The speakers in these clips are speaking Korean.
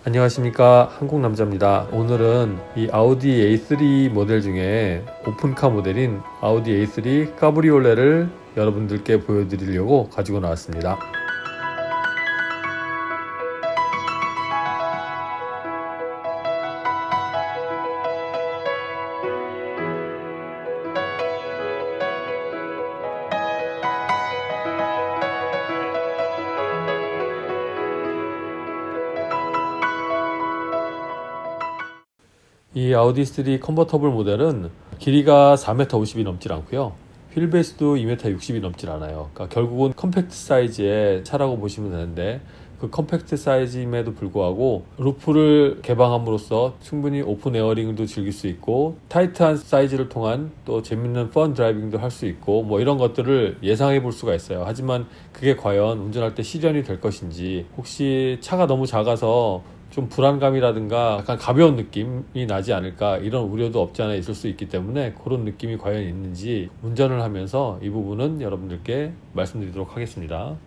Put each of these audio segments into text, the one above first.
안녕하십니까, 한국남자입니다. 오늘은 이 아우디 A3 모델 중에 오픈카 모델인 아우디 A3 까브리올레를 여러분들께 보여드리려고 가지고 나왔습니다. 이 아우디 3 컨버터블 모델은 길이가 4m 50이 넘질 않고요. 휠베이스도 2m 60이 넘질 않아요. 그러니까 결국은 컴팩트 사이즈의 차라고 보시면 되는데, 그 컴팩트 사이즈임에도 불구하고 루프를 개방함으로써 충분히 오픈 에어링도 즐길 수 있고, 타이트한 사이즈를 통한 또 재밌는 펀 드라이빙도 할 수 있고, 뭐 이런 것들을 예상해 볼 수가 있어요. 하지만 그게 과연 운전할 때 실현이 될 것인지, 혹시 차가 너무 작아서 좀 불안감이라든가 약간 가벼운 느낌이 나지 않을까, 이런 우려도 없지 않아 있을 수 있기 때문에 그런 느낌이 과연 있는지 운전을 하면서 이 부분은 여러분들께 말씀드리도록 하겠습니다.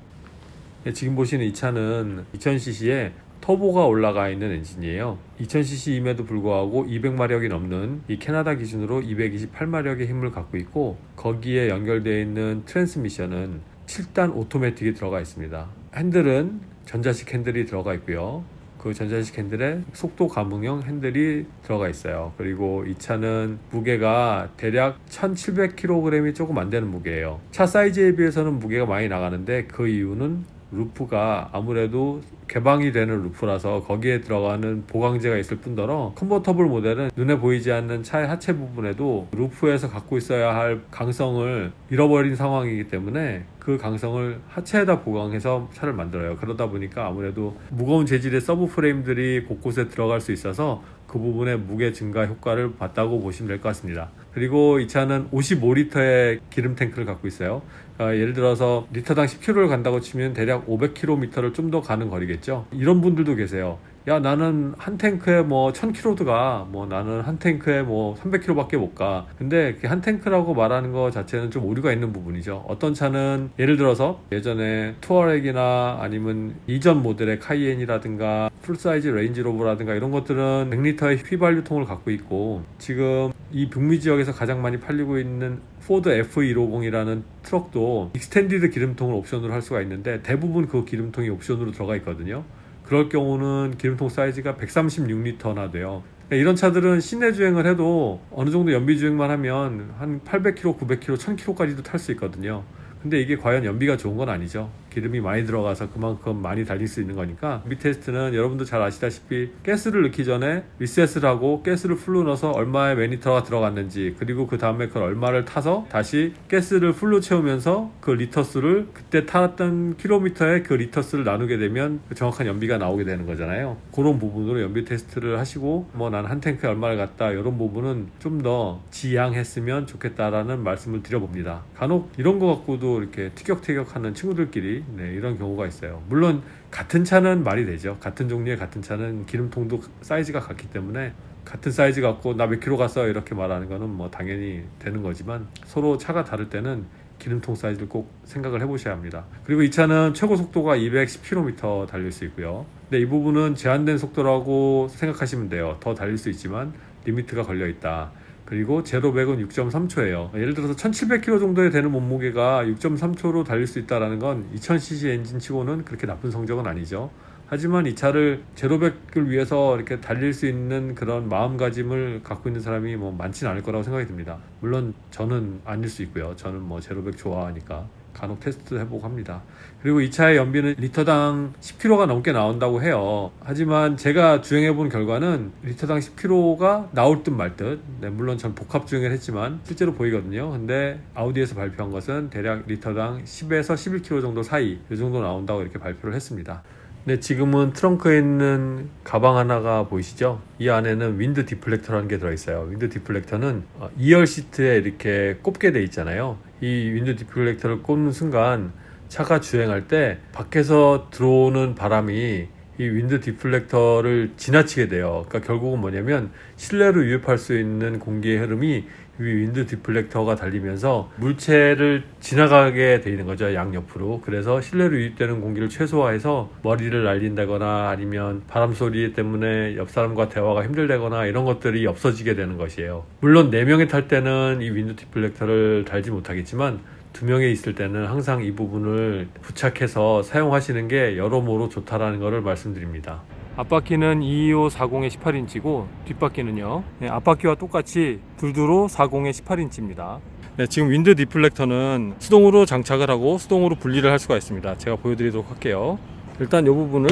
지금 보시는 이 차는 2000cc에 터보가 올라가 있는 엔진이에요. 2000cc임에도 불구하고 200마력이 넘는 이 캐나다 기준으로 228마력의 힘을 갖고 있고, 거기에 연결되어 있는 트랜스미션은 7단 오토매틱이 들어가 있습니다. 핸들은 전자식 핸들이 들어가 있고요. 그 전자식 핸들에 속도 감응형 핸들이 들어가 있어요. 그리고 이 차는 무게가 대략 1700kg이 조금 안 되는 무게예요. 차 사이즈에 비해서는 무게가 많이 나가는데, 그 이유는 루프가 아무래도 개방이 되는 루프라서 거기에 들어가는 보강재가 있을 뿐더러, 컨버터블 모델은 눈에 보이지 않는 차의 하체 부분에도 루프에서 갖고 있어야 할 강성을 잃어버린 상황이기 때문에 그 강성을 하체에다 보강해서 차를 만들어요. 그러다 보니까 아무래도 무거운 재질의 서브 프레임들이 곳곳에 들어갈 수 있어서 그 부분의 무게 증가 효과를 봤다고 보시면 될 것 같습니다. 그리고 이 차는 55리터의 기름 탱크를 갖고 있어요. 예를 들어서 리터당 10km를 간다고 치면 대략 500km를 좀 더 가는 거리겠죠. 이런 분들도 계세요. 야, 나는 한 탱크에 뭐 1000km도 가, 뭐 나는 한 탱크에 뭐 300km밖에 못 가. 근데 한 탱크라고 말하는 거 자체는 좀 오류가 있는 부분이죠. 어떤 차는 예를 들어서 예전에 투어렉이나 아니면 이전 모델의 카이엔이라든가 풀사이즈 레인지로버라든가 이런 것들은 100리터의 휘발유통을 갖고 있고, 지금 이 북미 지역에서 가장 많이 팔리고 있는 포드 F150이라는 트럭도 익스텐디드 기름통을 옵션으로 할 수가 있는데, 대부분 그 기름통이 옵션으로 들어가 있거든요. 그럴 경우는 기름통 사이즈가 136리터나 돼요. 이런 차들은 시내 주행을 해도 어느 정도 연비 주행만 하면 한 800km, 900km, 1000km까지도 탈 수 있거든요. 근데 이게 과연 연비가 좋은 건 아니죠. 기름이 많이 들어가서 그만큼 많이 달릴 수 있는 거니까. 연비 테스트는 여러분도 잘 아시다시피 가스를 넣기 전에 리셋을 하고 가스를 풀로 넣어서 얼마의 매니터가 들어갔는지, 그리고 그 다음에 그걸 얼마를 타서 다시 가스를 풀로 채우면서 그 리터수를 그때 타았던 킬로미터에 그 리터수를 나누게 되면 정확한 연비가 나오게 되는 거잖아요. 그런 부분으로 연비 테스트를 하시고, 뭐 난 한 탱크에 얼마를 갔다, 이런 부분은 좀 더 지양했으면 좋겠다라는 말씀을 드려봅니다. 간혹 이런 거 갖고도 이렇게 티격태격하는 친구들끼리 이런 경우가 있어요. 물론 같은 차는 말이 되죠. 같은 종류의 같은 차는 기름통도 사이즈가 같기 때문에 같은 사이즈 갖고 나 몇 킬로 갔어 이렇게 말하는 거는 뭐 당연히 되는 거지만, 서로 차가 다를 때는 기름통 사이즈를 꼭 생각을 해보셔야 합니다. 그리고 이 차는 최고 속도가 210km 달릴 수 있고요. 근데 이 부분은 제한된 속도라고 생각하시면 돼요. 더 달릴 수 있지만 리미트가 걸려 있다. 그리고 제로백은 6.3초예요. 예를 들어서 1700km 정도에 되는 몸무게가 6.3초로 달릴 수 있다는 건 2000cc 엔진 치고는 그렇게 나쁜 성적은 아니죠. 하지만 이 차를 제로백을 위해서 이렇게 달릴 수 있는 그런 마음가짐을 갖고 있는 사람이 뭐 많지는 않을 거라고 생각이 듭니다. 물론 저는 아닐 수 있고요. 저는 뭐 제로백 좋아하니까 간혹 테스트 해보고 합니다. 그리고 이 차의 연비는 리터당 10km가 넘게 나온다고 해요. 하지만 제가 주행해본 결과는 리터당 10km가 나올 듯 말 듯, 물론 전 복합 주행을 했지만 실제로 보이거든요. 근데 아우디에서 발표한 것은 대략 리터당 10에서 11km 정도 사이, 이 정도 나온다고 이렇게 발표를 했습니다. 네, 지금은 트렁크에 있는 가방 하나가 보이시죠? 이 안에는 윈드 디플렉터라는 게 들어있어요. 윈드 디플렉터는 2열 시트에 이렇게 꼽게 돼 있잖아요. 이 윈드 디플렉터를 꼽는 순간 차가 주행할 때 밖에서 들어오는 바람이 이 윈드 디플렉터를 지나치게 돼요. 그러니까 결국은 뭐냐면 실내로 유입할 수 있는 공기의 흐름이 이 윈드 디플렉터가 달리면서 물체를 지나가게 돼 있는 거죠, 양옆으로. 그래서 실내로 유입되는 공기를 최소화해서 머리를 날린다거나 아니면 바람 소리 때문에 옆 사람과 대화가 힘들다거나 이런 것들이 없어지게 되는 것이에요. 물론 4명이 탈 때는 이 윈드 디플렉터를 달지 못하겠지만 2명이 있을 때는 항상 이 부분을 부착해서 사용하시는 게 여러모로 좋다라는 것을 말씀드립니다. 앞바퀴는 22540의 18인치고 뒷바퀴는요, 앞바퀴와 똑같이 둘두로 40의 18인치입니다. 네, 지금 윈드 디플렉터는 수동으로 장착을 하고 수동으로 분리를 할 수가 있습니다. 제가 보여드리도록 할게요. 일단 이 부분을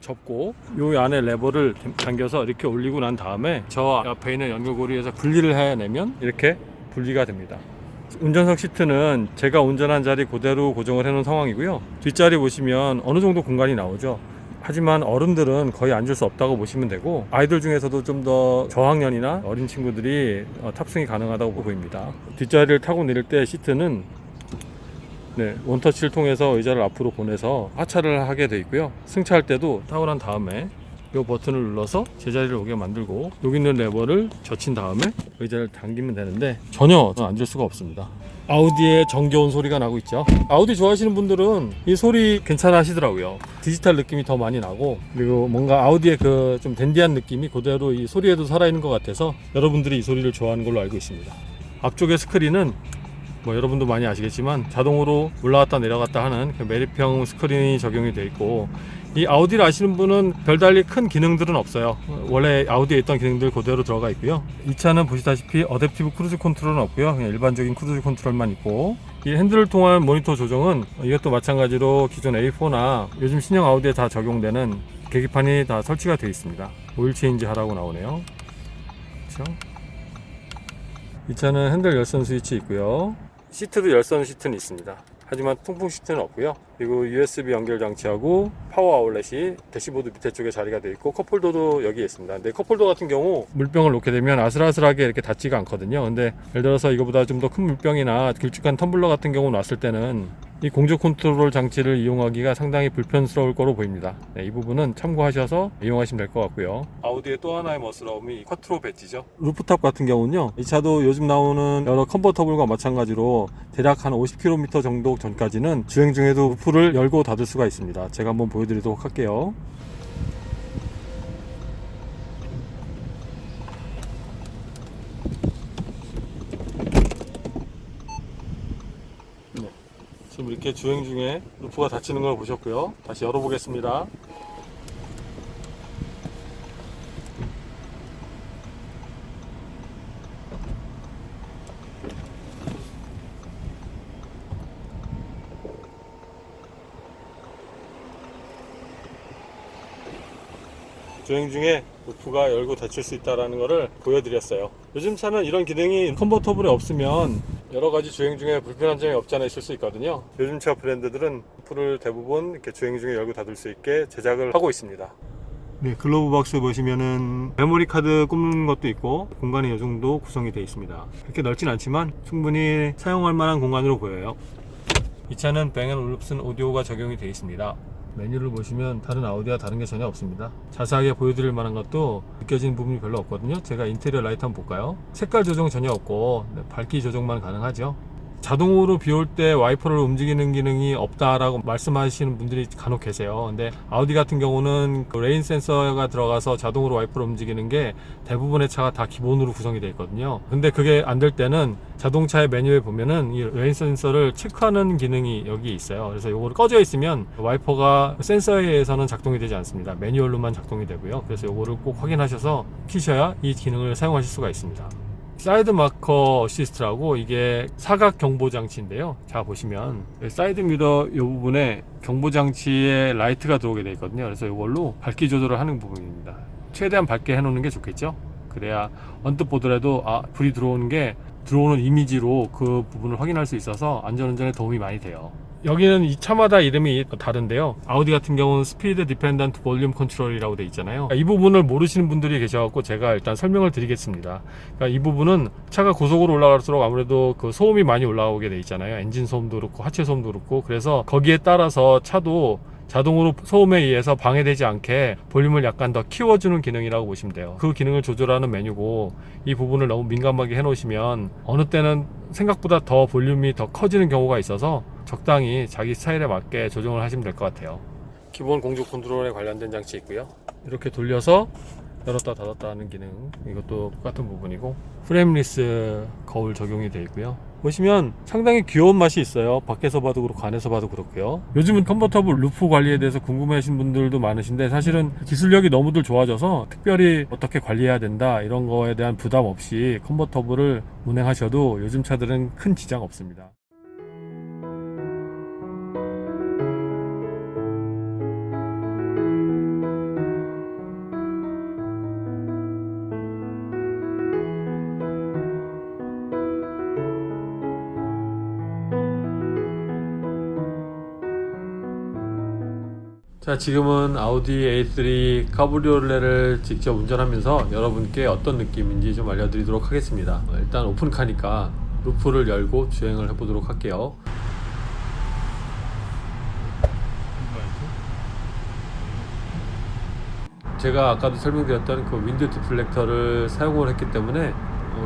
접고 이 안에 레버를 당겨서 이렇게 올리고 난 다음에 저 앞에 있는 연결고리에서 분리를 해내면 이렇게 분리가 됩니다. 운전석 시트는 제가 운전한 자리 그대로 고정을 해놓은 상황이고요. 뒷자리 보시면 어느 정도 공간이 나오죠. 하지만 어른들은 거의 앉을 수 없다고 보시면 되고, 아이들 중에서도 좀 더 저학년이나 어린 친구들이 탑승이 가능하다고 보입니다. 뒷자리를 타고 내릴 때 시트는 원터치를 통해서 의자를 앞으로 보내서 하차를 하게 되어 있고요. 승차할 때도 타고 난 다음에 이 버튼을 눌러서 제자리를 오게 만들고 여기 있는 레버를 젖힌 다음에 의자를 당기면 되는데 전혀 앉을 수가 없습니다. 아우디의 정겨운 소리가 나고 있죠. 아우디 좋아하시는 분들은 이 소리 괜찮아 하시더라고요. 디지털 느낌이 더 많이 나고, 그리고 뭔가 아우디의 그 좀 댄디한 느낌이 그대로 이 소리에도 살아있는 것 같아서 여러분들이 이 소리를 좋아하는 걸로 알고 있습니다. 앞쪽의 스크린은 여러분도 많이 아시겠지만 자동으로 올라갔다 내려갔다 하는 매립형 스크린이 적용이 되어 있고, 이 아우디를 아시는 분은 별달리 큰 기능들은 없어요. 원래 아우디에 있던 기능들 그대로 들어가 있고요. 이 차는 보시다시피 어댑티브 크루즈 컨트롤은 없고요. 그냥 일반적인 크루즈 컨트롤만 있고, 이 핸들을 통한 모니터 조정은 이것도 마찬가지로 기존 A4나 요즘 신형 아우디에 다 적용되는 계기판이 다 설치가 되어 있습니다. 오일 체인지 하라고 나오네요. 그렇죠? 이 차는 핸들 열선 스위치 있고요. 시트도 열선 시트는 있습니다. 하지만 통풍 시트는 없고요. 그리고 USB 연결 장치하고 파워 아울렛이 대시보드 밑에 쪽에 자리가 되어 있고, 컵홀더도 여기에 있습니다. 근데 컵홀더 같은 경우 물병을 놓게 되면 아슬아슬하게 이렇게 닿지가 않거든요. 근데 예를 들어서 이거보다 좀 더 큰 물병이나 길쭉한 텀블러 같은 경우 놨을 때는 이 공조 컨트롤 장치를 이용하기가 상당히 불편스러울 거로 보입니다. 이 부분은 참고하셔서 이용하시면 될 것 같고요. 아우디의 또 하나의 멋스러움이 쿼트로 배지죠. 루프탑 같은 경우는요, 이 차도 요즘 나오는 여러 컨버터블과 마찬가지로 대략 한 50km 정도 전까지는 주행 중에도 루프를 열고 닫을 수가 있습니다. 제가 한번 보여드리도록 할게요. 지금 이렇게 주행 중에 루프가 닫히는 걸 보셨고요. 다시 열어보겠습니다. 주행 중에 루프가 열고 닫힐 수 있다는 것을 보여드렸어요. 요즘 차는 이런 기능이 컨버터블에 없으면 여러가지 주행 중에 불편한 점이 없지 않아 있을 수 있거든요. 요즘 차 브랜드들은 루프를 대부분 이렇게 주행 중에 열고 닫을 수 있게 제작을 하고 있습니다. 네, 글러브 박스 보시면은 메모리 카드 꼽는 것도 있고 공간이 이 정도 구성이 되어 있습니다. 그렇게 넓진 않지만 충분히 사용할 만한 공간으로 보여요. 이 차는 뱅앤올룹슨 오디오가 적용이 되어 있습니다. 메뉴를 보시면 다른 아우디와 다른 게 전혀 없습니다. 자세하게 보여드릴 만한 것도 느껴지는 부분이 별로 없거든요. 제가 인테리어 라이트 한번 볼까요? 색깔 조정 전혀 없고 밝기 조정만 가능하죠. 자동으로 비 올 때 와이퍼를 움직이는 기능이 없다라고 말씀하시는 분들이 간혹 계세요. 근데 아우디 같은 경우는 그 레인 센서가 들어가서 자동으로 와이퍼를 움직이는 게 대부분의 차가 다 기본으로 구성이 되어 있거든요. 근데 그게 안 될 때는 자동차의 메뉴에 보면은 이 레인 센서를 체크하는 기능이 여기 있어요. 그래서 요거를 꺼져 있으면 와이퍼가 센서에 의해서는 작동이 되지 않습니다. 매뉴얼로만 작동이 되고요. 그래서 요거를 꼭 확인하셔서 키셔야 이 기능을 사용하실 수가 있습니다. 사이드 마커 어시스트라고, 이게 사각 경보 장치인데요. 자, 보시면 사이드 미러 이 부분에 경보 장치에 라이트가 들어오게 되어 있거든요. 그래서 이걸로 밝기 조절을 하는 부분입니다. 최대한 밝게 해 놓는 게 좋겠죠. 그래야 언뜻 보더라도 불이 들어오는 이미지로 그 부분을 확인할 수 있어서 안전운전에 도움이 많이 돼요. 여기는 이 차마다 이름이 다른데요. 아우디 같은 경우는 스피드 디펜던트 볼륨 컨트롤이라고 되어 있잖아요. 이 부분을 모르시는 분들이 계셔서 제가 일단 설명을 드리겠습니다. 그러니까 이 부분은 차가 고속으로 올라갈수록 아무래도 그 소음이 많이 올라오게 되어 있잖아요. 엔진 소음도 그렇고 하체 소음도 그렇고, 그래서 거기에 따라서 차도 자동으로 소음에 의해서 방해되지 않게 볼륨을 약간 더 키워주는 기능이라고 보시면 돼요. 그 기능을 조절하는 메뉴고, 이 부분을 너무 민감하게 해놓으시면 어느 때는 생각보다 더 볼륨이 더 커지는 경우가 있어서 적당히 자기 스타일에 맞게 조정을 하시면 될 것 같아요. 기본 공조 컨트롤에 관련된 장치 있고요. 이렇게 돌려서 열었다 닫았다 하는 기능, 이것도 똑같은 부분이고, 프레임리스 거울 적용이 되어 있고요. 보시면 상당히 귀여운 맛이 있어요. 밖에서 봐도 그렇고 안에서 봐도 그렇고요. 요즘은 컨버터블 루프 관리에 대해서 궁금해하신 분들도 많으신데, 사실은 기술력이 너무들 좋아져서 특별히 어떻게 관리해야 된다 이런 거에 대한 부담 없이 컨버터블을 운행하셔도 요즘 차들은 큰 지장 없습니다. 자, 지금은 아우디 A3 카브리올레를 직접 운전하면서 여러분께 어떤 느낌인지 좀 알려드리도록 하겠습니다. 일단 오픈카니까 루프를 열고 주행을 해보도록 할게요. 제가 아까도 설명드렸던 그 윈드 디플렉터를 사용을 했기 때문에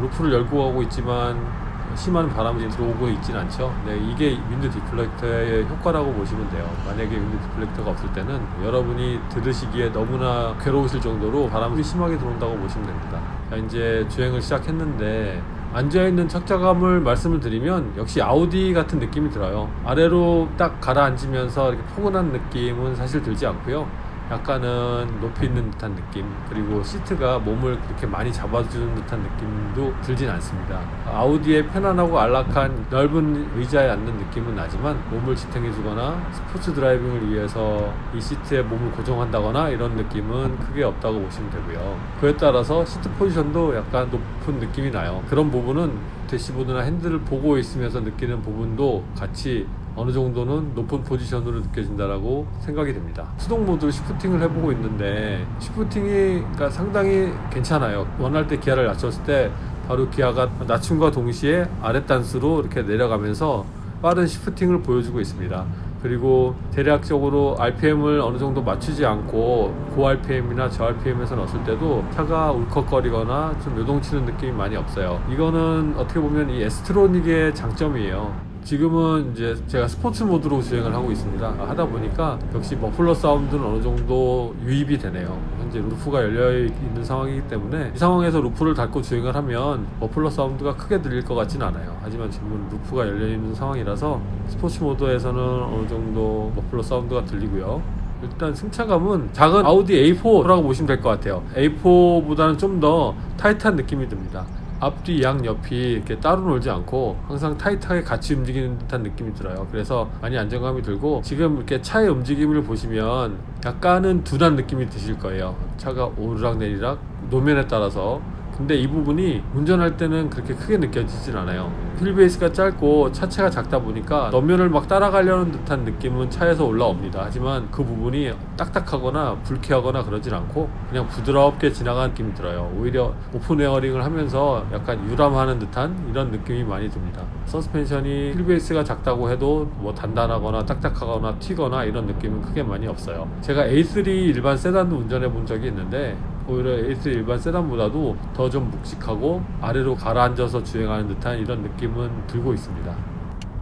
루프를 열고 가고 있지만 심한 바람이 들어오고 있진 않죠. 네, 이게 윈드 디플렉터의 효과라고 보시면 돼요. 만약에 윈드 디플렉터가 없을 때는 여러분이 들으시기에 너무나 괴로우실 정도로 바람이 심하게 들어온다고 보시면 됩니다. 자, 이제 주행을 시작했는데 앉아있는 착자감을 말씀을 드리면 역시 아우디 같은 느낌이 들어요. 아래로 딱 가라앉으면서 이렇게 포근한 느낌은 사실 들지 않고요. 약간은 높이 있는 듯한 느낌, 그리고 시트가 몸을 그렇게 많이 잡아주는 듯한 느낌도 들진 않습니다. 아우디의 편안하고 안락한 넓은 의자에 앉는 느낌은 나지만 몸을 지탱해주거나 스포츠 드라이빙을 위해서 이 시트에 몸을 고정한다거나 이런 느낌은 크게 없다고 보시면 되고요. 그에 따라서 시트 포지션도 약간 높은 느낌이 나요. 그런 부분은 대시보드나 핸들을 보고 있으면서 느끼는 부분도 같이 어느 정도는 높은 포지션으로 느껴진다라고 생각이 됩니다. 수동 모드로 시프팅을 해보고 있는데 시프팅이 상당히 괜찮아요. 원할 때 기아를 낮췄을 때 바로 기아가 낮춤과 동시에 아랫 단수로 이렇게 내려가면서 빠른 시프팅을 보여주고 있습니다. 그리고 대략적으로 RPM을 어느 정도 맞추지 않고 고 RPM이나 저 RPM에서 넣었을 때도 차가 울컥거리거나 좀 요동치는 느낌이 많이 없어요. 이거는 어떻게 보면 이 에스트로닉의 장점이에요. 지금은 이제 제가 스포츠 모드로 주행을 하고 있습니다. 하다 보니까 역시 머플러 사운드는 어느 정도 유입이 되네요. 현재 루프가 열려 있는 상황이기 때문에 이 상황에서 루프를 닫고 주행을 하면 머플러 사운드가 크게 들릴 것 같진 않아요. 하지만 지금은 루프가 열려 있는 상황이라서 스포츠 모드에서는 어느 정도 머플러 사운드가 들리고요. 일단 승차감은 작은 아우디 A4라고 보시면 될 것 같아요. A4보다는 좀 더 타이트한 느낌이 듭니다. 앞뒤 양옆이 이렇게 따로 놀지 않고 항상 타이트하게 같이 움직이는 듯한 느낌이 들어요. 그래서 많이 안정감이 들고, 지금 이렇게 차의 움직임을 보시면 약간은 둔한 느낌이 드실 거예요. 차가 오르락내리락 노면에 따라서. 근데 이 부분이 운전할 때는 그렇게 크게 느껴지진 않아요. 휠베이스가 짧고 차체가 작다 보니까 너면을 막 따라가려는 듯한 느낌은 차에서 올라옵니다. 하지만 그 부분이 딱딱하거나 불쾌하거나 그러진 않고 그냥 부드럽게 지나가는 느낌이 들어요. 오히려 오픈 에어링을 하면서 약간 유람하는 듯한 이런 느낌이 많이 듭니다. 서스펜션이 휠베이스가 작다고 해도 뭐 단단하거나 딱딱하거나 튀거나 이런 느낌은 크게 많이 없어요. 제가 A3 일반 세단도 운전해 본 적이 있는데 오히려 A3 일반 세단보다도 더 좀 묵직하고 아래로 가라앉아서 주행하는 듯한 이런 느낌은 들고 있습니다.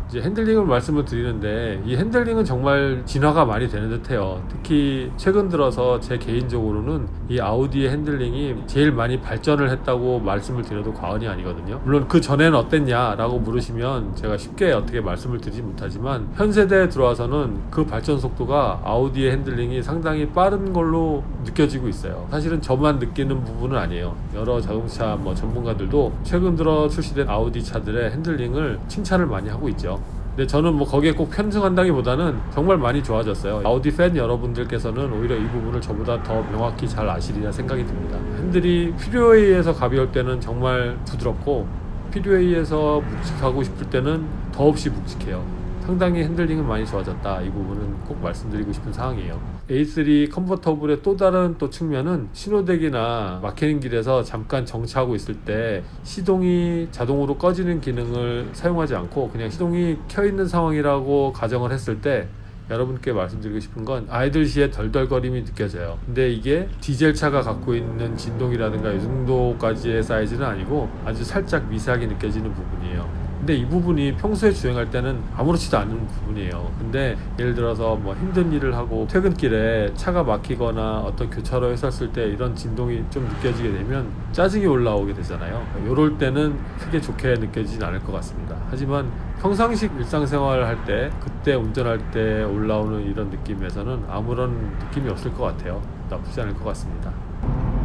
이제 핸들링을 말씀을 드리는데 이 핸들링은 정말 진화가 많이 되는 듯해요. 특히 최근 들어서 제 개인적으로는 이 아우디의 핸들링이 제일 많이 발전을 했다고 말씀을 드려도 과언이 아니거든요. 물론 그 전에는 어땠냐라고 물으시면 제가 쉽게 어떻게 말씀을 드리지 못하지만 현 세대에 들어와서는 그 발전 속도가 아우디의 핸들링이 상당히 빠른 걸로 느껴지고 있어요. 사실은 저만 느끼는 부분은 아니에요. 여러 자동차 전문가들도 최근 들어 출시된 아우디 차들의 핸들링을 칭찬을 많이 하고 있죠. 근데 저는 거기에 꼭 편승한다기보다는 정말 많이 좋아졌어요. 아우디 팬 여러분들께서는 오히려 이 부분을 저보다 더 명확히 잘 아시리라 생각이 듭니다. 핸들이 필요에 의해서 가벼울 때는 정말 부드럽고 필요에 의해서 묵직하고 싶을 때는 더없이 묵직해요. 상당히 핸들링은 많이 좋아졌다. 이 부분은 꼭 말씀드리고 싶은 사항이에요. A3 컨버터블의 또 다른 측면은 신호대기나 막히는 길에서 잠깐 정차하고 있을 때 시동이 자동으로 꺼지는 기능을 사용하지 않고 그냥 시동이 켜있는 상황이라고 가정을 했을 때 여러분께 말씀드리고 싶은 건 아이들 시에 덜덜거림이 느껴져요. 근데 이게 디젤차가 갖고 있는 진동이라든가 이 정도까지의 사이즈는 아니고 아주 살짝 미세하게 느껴지는 부분이에요. 근데 이 부분이 평소에 주행할 때는 아무렇지도 않은 부분이에요. 근데 예를 들어서 뭐 힘든 일을 하고 퇴근길에 차가 막히거나 어떤 교차로에 섰을 때 이런 진동이 좀 느껴지게 되면 짜증이 올라오게 되잖아요. 이럴 때는 크게 좋게 느껴지진 않을 것 같습니다. 하지만 평상시 일상생활을 할 때, 그때 운전할 때 올라오는 이런 느낌에서는 아무런 느낌이 없을 것 같아요. 나쁘지 않을 것 같습니다.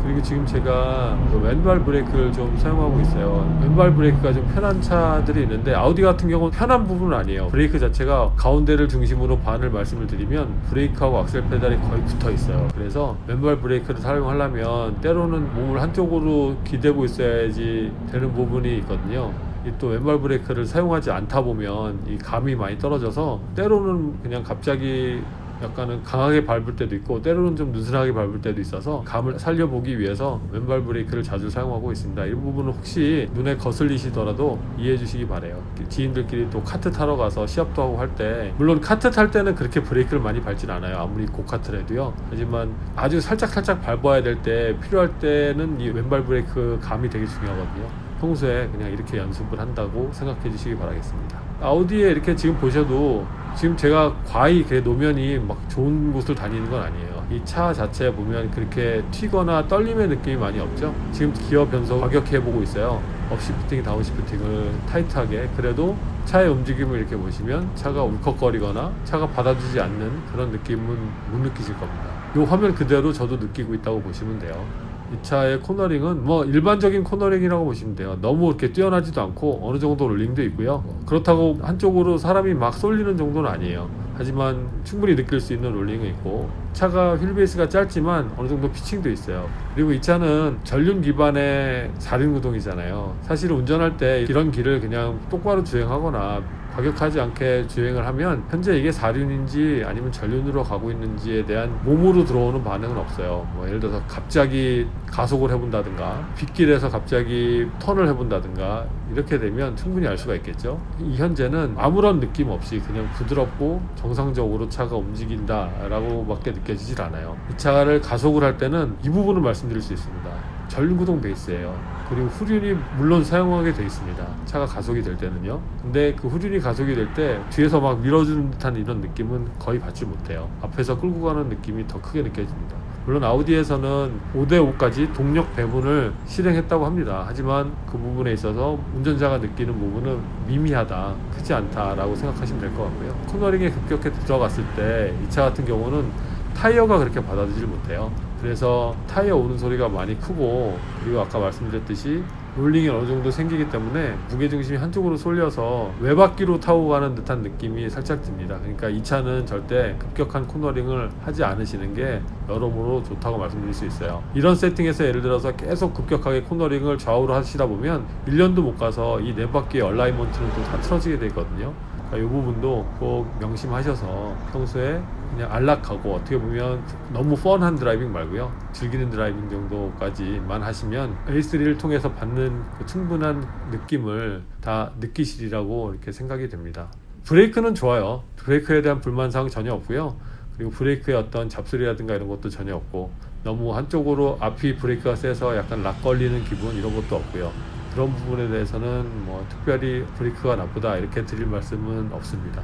그리고 지금 제가 왼발 브레이크를 좀 사용하고 있어요. 왼발 브레이크가 좀 편한 차들이 있는데 아우디 같은 경우는 편한 부분은 아니에요. 브레이크 자체가 가운데를 중심으로 반을 말씀을 드리면 브레이크하고 악셀 페달이 거의 붙어 있어요. 그래서 왼발 브레이크를 사용하려면 때로는 몸을 한쪽으로 기대고 있어야지 되는 부분이 있거든요. 또 왼발 브레이크를 사용하지 않다 보면 이 감이 많이 떨어져서 때로는 그냥 갑자기 약간은 강하게 밟을 때도 있고 때로는 좀 느슨하게 밟을 때도 있어서 감을 살려보기 위해서 왼발 브레이크를 자주 사용하고 있습니다. 이 부분은 혹시 눈에 거슬리시더라도 이해해 주시기 바래요. 지인들끼리 또 카트 타러 가서 시합도 하고 할 때, 물론 카트 탈 때는 그렇게 브레이크를 많이 밟진 않아요. 아무리 고카트라도요. 하지만 아주 살짝 밟아야 될 때, 필요할 때는 이 왼발 브레이크 감이 되게 중요하거든요. 평소에 그냥 이렇게 연습을 한다고 생각해 주시기 바라겠습니다. 아우디에 이렇게 지금 보셔도 지금 제가 과히 노면이 막 좋은 곳을 다니는 건 아니에요. 이 차 자체에 보면 그렇게 튀거나 떨림의 느낌이 많이 없죠. 지금 기어 변속 과격해 보고 있어요. 업시프팅, 다운시프팅을 타이트하게. 그래도 차의 움직임을 이렇게 보시면 차가 울컥거리거나 차가 받아주지 않는 그런 느낌은 못 느끼실 겁니다. 이 화면 그대로 저도 느끼고 있다고 보시면 돼요. 이 차의 코너링은 뭐 일반적인 코너링이라고 보시면 돼요. 너무 이렇게 뛰어나지도 않고 어느 정도 롤링도 있고요. 그렇다고 한쪽으로 사람이 막 쏠리는 정도는 아니에요. 하지만 충분히 느낄 수 있는 롤링이 있고, 차가 휠베이스가 짧지만 어느 정도 피칭도 있어요. 그리고 이 차는 전륜 기반의 4륜 구동이잖아요. 사실 운전할 때 이런 길을 그냥 똑바로 주행하거나 과격하지 않게 주행을 하면 현재 이게 4륜인지 아니면 전륜으로 가고 있는지에 대한 몸으로 들어오는 반응은 없어요. 뭐 예를 들어서 갑자기 가속을 해본다든가 빗길에서 갑자기 턴을 해본다든가 이렇게 되면 충분히 알 수가 있겠죠. 이 현재는 아무런 느낌 없이 그냥 부드럽고 정상적으로 차가 움직인다 라고 밖에 느껴지질 않아요. 이 차를 가속을 할 때는 이 부분을 말씀드릴 수 있습니다. 전륜구동 베이스예요. 그리고 후륜이 물론 사용하게 돼 있습니다. 차가 가속이 될 때는요. 근데 그 후륜이 가속이 될 때 뒤에서 막 밀어주는 듯한 이런 느낌은 거의 받지 못해요. 앞에서 끌고 가는 느낌이 더 크게 느껴집니다. 물론 아우디에서는 5대5까지 동력 배분을 실행했다고 합니다. 하지만 그 부분에 있어서 운전자가 느끼는 부분은 미미하다, 크지 않다라고 생각하시면 될 것 같고요. 코너링에 급격히 들어갔을 때 이 차 같은 경우는 타이어가 그렇게 받아들이질 못해요. 그래서 타이어 오는 소리가 많이 크고, 그리고 아까 말씀드렸듯이 롤링이 어느 정도 생기기 때문에 무게중심이 한쪽으로 쏠려서 외바퀴로 타고 가는 듯한 느낌이 살짝 듭니다. 그러니까 이 차는 절대 급격한 코너링을 하지 않으시는 게 여러모로 좋다고 말씀드릴 수 있어요. 이런 세팅에서 예를 들어서 계속 급격하게 코너링을 좌우로 하시다 보면 1년도 못 가서 이 네 바퀴의 얼라이먼트는 또 다 틀어지게 되거든요. 이 부분도 꼭 명심하셔서 평소에 그냥 안락하고, 어떻게 보면 너무 펀한 드라이빙 말고요, 즐기는 드라이빙 정도까지만 하시면 A3를 통해서 받는 그 충분한 느낌을 다 느끼시리라고 이렇게 생각이 됩니다. 브레이크는 좋아요. 브레이크에 대한 불만사항 전혀 없고요. 그리고 브레이크의 어떤 잡소리라든가 이런 것도 전혀 없고, 너무 한쪽으로 앞이 브레이크가 세서 약간 락 걸리는 기분 이런 것도 없고요. 그런 부분에 대해서는 뭐 특별히 브레이크가 나쁘다 이렇게 드릴 말씀은 없습니다.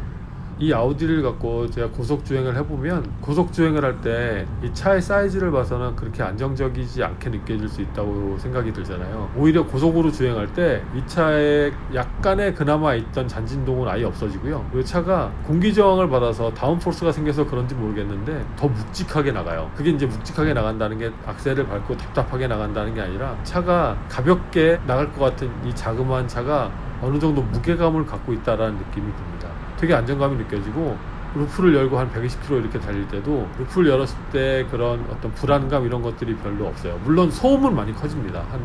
이 아우디를 갖고 제가 고속주행을 해보면, 고속주행을 할 때 이 차의 사이즈를 봐서는 그렇게 안정적이지 않게 느껴질 수 있다고 생각이 들잖아요. 오히려 고속으로 주행할 때 이 차에 약간의 그나마 있던 잔진동은 아예 없어지고요. 이 차가 공기저항을 받아서 다운포스가 생겨서 그런지 모르겠는데 더 묵직하게 나가요. 그게 이제 묵직하게 나간다는 게 악셀을 밟고 답답하게 나간다는 게 아니라, 차가 가볍게 나갈 것 같은 이 자그마한 차가 어느 정도 무게감을 갖고 있다라는 느낌이 듭니다. 되게 안정감이 느껴지고, 루프를 열고 한 120km 이렇게 달릴 때도 루프를 열었을 때 그런 어떤 불안감 이런 것들이 별로 없어요. 물론 소음은 많이 커집니다. 한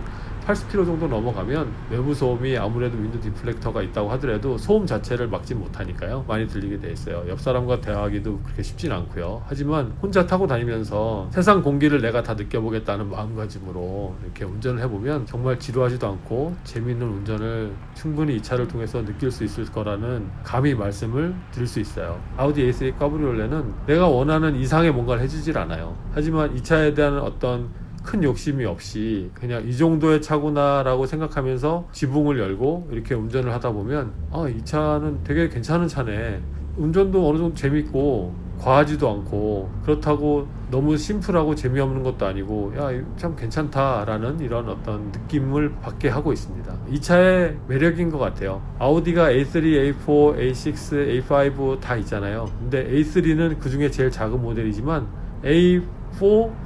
80km 정도 넘어가면 외부 소음이 아무래도 윈도 디플렉터가 있다고 하더라도 소음 자체를 막지 못하니까요. 많이 들리게 돼 있어요. 옆 사람과 대화하기도 그렇게 쉽진 않고요. 하지만 혼자 타고 다니면서 세상 공기를 내가 다 느껴보겠다는 마음가짐으로 이렇게 운전을 해보면 정말 지루하지도 않고 재미있는 운전을 충분히 이 차를 통해서 느낄 수 있을 거라는 감히 말씀을 드릴 수 있어요. 아우디 A3 카브리올레는 내가 원하는 이상의 뭔가를 해주질 않아요. 하지만 이 차에 대한 어떤 큰 욕심이 없이 그냥 이 정도의 차구나 라고 생각하면서 지붕을 열고 이렇게 운전을 하다 보면 이 차는 되게 괜찮은 차네. 운전도 어느 정도 재밌고 과하지도 않고 그렇다고 너무 심플하고 재미없는 것도 아니고 참 괜찮다라는 이런 어떤 느낌을 받게 하고 있습니다. 이 차의 매력인 것 같아요. 아우디가 A3, A4, A6, A5 다 있잖아요. 근데 A3는 그 중에 제일 작은 모델이지만 A4,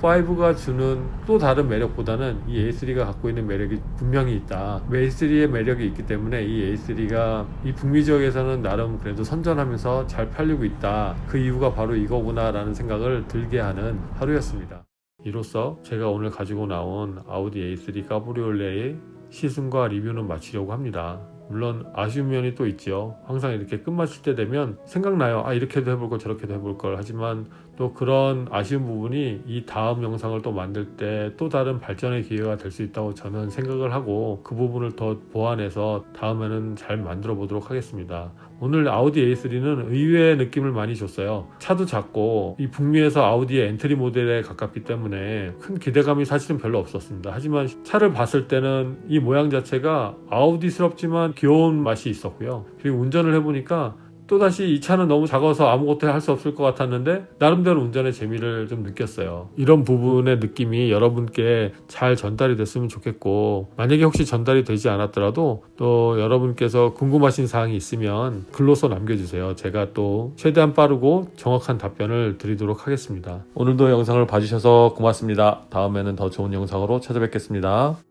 5가 주는 또 다른 매력보다는 이 A3가 갖고 있는 매력이 분명히 있다. A3의 매력이 있기 때문에 이 A3가 이 북미 지역에서는 나름 그래도 선전하면서 잘 팔리고 있다. 그 이유가 바로 이거구나 라는 생각을 들게 하는 하루였습니다. 이로써 제가 오늘 가지고 나온 아우디 A3 카브리올레의 시승과 리뷰는 마치려고 합니다. 물론 아쉬운 면이 또 있죠. 항상 이렇게 끝마칠 때 되면 생각나요. 이렇게도 해볼 걸 저렇게도 해볼 걸. 하지만 또 그런 아쉬운 부분이 이 다음 영상을 또 만들 때 또 다른 발전의 기회가 될 수 있다고 저는 생각을 하고 그 부분을 더 보완해서 다음에는 잘 만들어 보도록 하겠습니다. 오늘 아우디 A3는 의외의 느낌을 많이 줬어요. 차도 작고 이 북미에서 아우디의 엔트리 모델에 가깝기 때문에 큰 기대감이 사실은 별로 없었습니다. 하지만 차를 봤을 때는 이 모양 자체가 아우디스럽지만 귀여운 맛이 있었고요. 그리고 운전을 해보니까 또다시 이 차는 너무 작아서 아무것도 할 수 없을 것 같았는데 나름대로 운전의 재미를 좀 느꼈어요. 이런 부분의 느낌이 여러분께 잘 전달이 됐으면 좋겠고, 만약에 혹시 전달이 되지 않았더라도 또 여러분께서 궁금하신 사항이 있으면 글로써 남겨주세요. 제가 또 최대한 빠르고 정확한 답변을 드리도록 하겠습니다. 오늘도 영상을 봐주셔서 고맙습니다. 다음에는 더 좋은 영상으로 찾아뵙겠습니다.